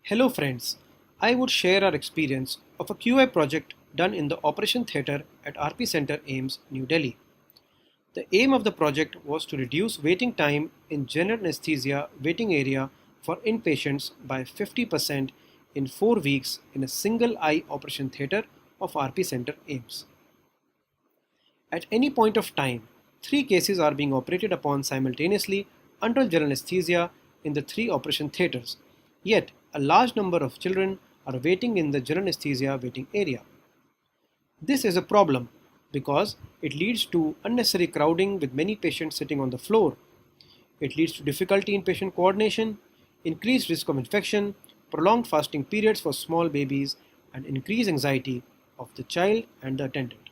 Hello friends, I would share our experience of a QA project done in the Operation Theatre at RP Center AIIMS, New Delhi. The aim of the project was to reduce waiting time in general anesthesia waiting area for inpatients by 50% in 4 weeks in a single eye operation theatre of RP Center AIIMS. At any point of time, 3 cases are being operated upon simultaneously under general anesthesia in the 3 operation theatres, yet a large number of children are waiting in the general anesthesia waiting area. This is a problem because it leads to unnecessary crowding with many patients sitting on the floor. It leads to difficulty in patient coordination, increased risk of infection, prolonged fasting periods for small babies, and increased anxiety of the child and the attendant.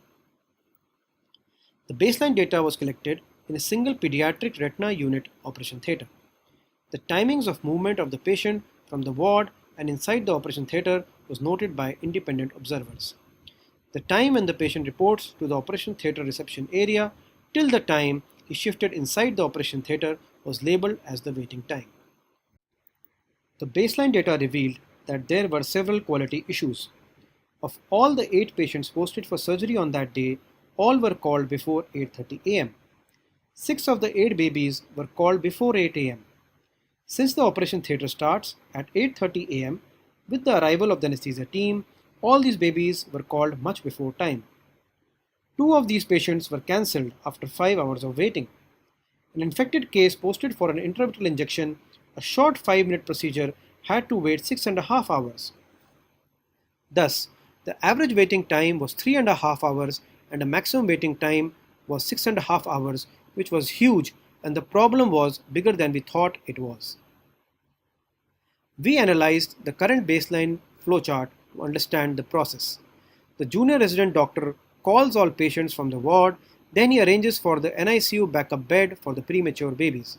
The baseline data was collected in a single pediatric retina unit operation theatre. The timings of movement of the patient from the ward and inside the operation theatre was noted by independent observers. The time when the patient reports to the operation theatre reception area till the time he shifted inside the operation theatre was labelled as the waiting time. The baseline data revealed that there were several quality issues. Of all the 8 patients posted for surgery on that day, all were called before 8:30 am. 6 of the 8 babies were called before 8 am. Since the operation theatre starts at 8:30 am, with the arrival of the anesthesia team, all these babies were called much before time. 2 of these patients were cancelled after 5 hours of waiting. An infected case posted for an intravitreal injection, a short 5-minute procedure, had to wait 6.5 hours. Thus, the average waiting time was 3.5 hours and the maximum waiting time was 6.5 hours, which was huge, and the problem was bigger than we thought it was. We analyzed the current baseline flowchart to understand the process. The junior resident doctor calls all patients from the ward, then he arranges for the NICU backup bed for the premature babies.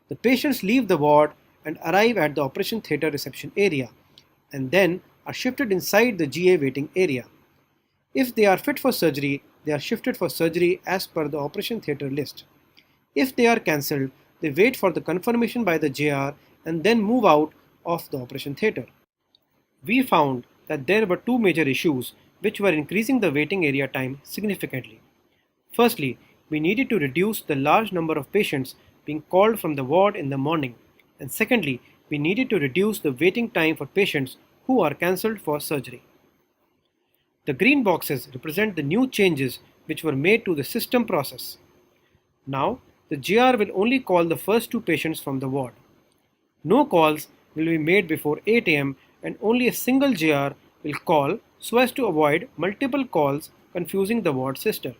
The patients leave the ward and arrive at the operation theatre reception area, and then are shifted inside the GA waiting area. If they are fit for surgery, they are shifted for surgery as per the operation theatre list. If they are cancelled, they wait for the confirmation by the JR and then move out of the operation theatre. We found that there were 2 major issues which were increasing the waiting area time significantly. Firstly, we needed to reduce the large number of patients being called from the ward in the morning, and secondly, we needed to reduce the waiting time for patients who are cancelled for surgery. The green boxes represent the new changes which were made to the system process. Now, the JR will only call the first 2 patients from the ward. No calls will be made before 8 am and only a single JR will call so as to avoid multiple calls confusing the ward sister.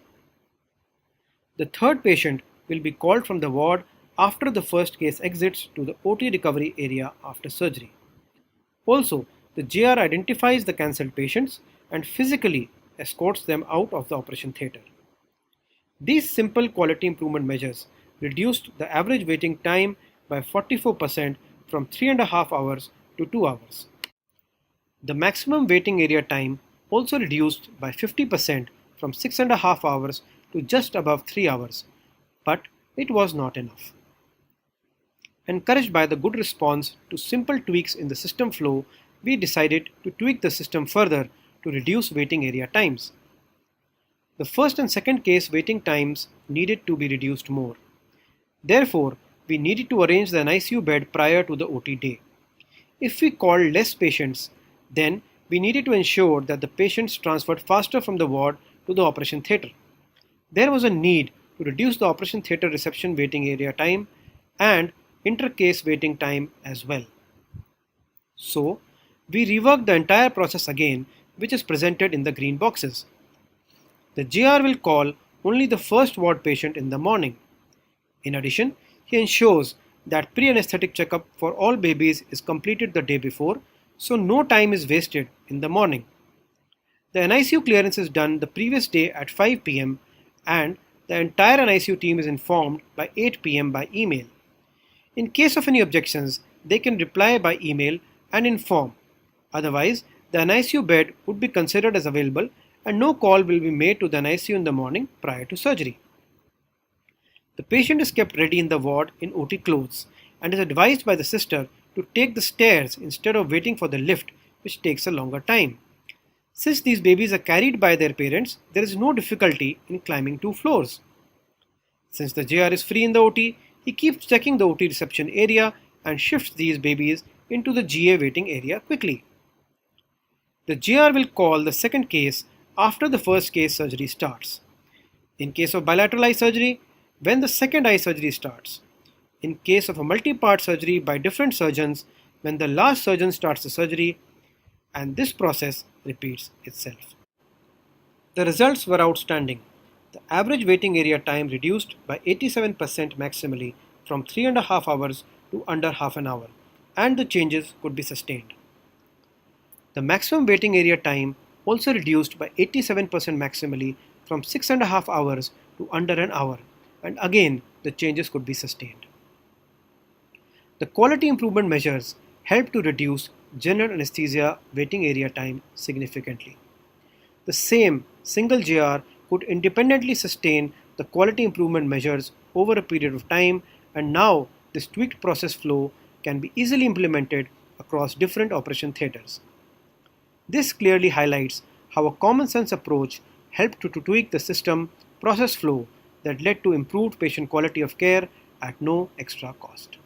The third patient will be called from the ward after the first case exits to the OT recovery area after surgery. Also, the JR identifies the cancelled patients and physically escorts them out of the operation theatre. These simple quality improvement measures reduced the average waiting time by 44% from 3.5 hours to 2 hours. The maximum waiting area time also reduced by 50% from 6.5 hours to just above 3 hours, but it was not enough. Encouraged by the good response to simple tweaks in the system flow, we decided to tweak the system further to reduce waiting area times. The first and second case waiting times needed to be reduced more. Therefore, we needed to arrange the NICU bed prior to the OT day. If we called less patients, then we needed to ensure that the patients transferred faster from the ward to the operation theatre. There was a need to reduce the operation theatre reception waiting area time and inter-case waiting time as well. So, we reworked the entire process again, which is presented in the green boxes. The JR will call only the first ward patient in the morning. In addition, he ensures that pre-anesthetic checkup for all babies is completed the day before, so no time is wasted in the morning. The NICU clearance is done the previous day at 5 pm and the entire NICU team is informed by 8 pm by email. In case of any objections, they can reply by email and inform. Otherwise, the NICU bed would be considered as available and no call will be made to the NICU in the morning prior to surgery. The patient is kept ready in the ward in OT clothes and is advised by the sister to take the stairs instead of waiting for the lift, which takes a longer time. Since these babies are carried by their parents, there is no difficulty in climbing 2 floors. Since the JR is free in the OT, he keeps checking the OT reception area and shifts these babies into the GA waiting area quickly. The JR will call the second case after the first case surgery starts. In case of bilateral eye surgery, when the second eye surgery starts. In case of a multi-part surgery by different surgeons, when the last surgeon starts the surgery, and this process repeats itself. The results were outstanding. The average waiting area time reduced by 87% maximally from 3.5 hours to under half an hour, and the changes could be sustained. The maximum waiting area time also reduced by 87% maximally from 6.5 hours to under an hour, and again the changes could be sustained. The quality improvement measures helped to reduce general anesthesia waiting area time significantly. The same single JR could independently sustain the quality improvement measures over a period of time, and now this tweaked process flow can be easily implemented across different operation theatres. This clearly highlights how a common sense approach helped to tweak the system process flow that led to improved patient quality of care at no extra cost.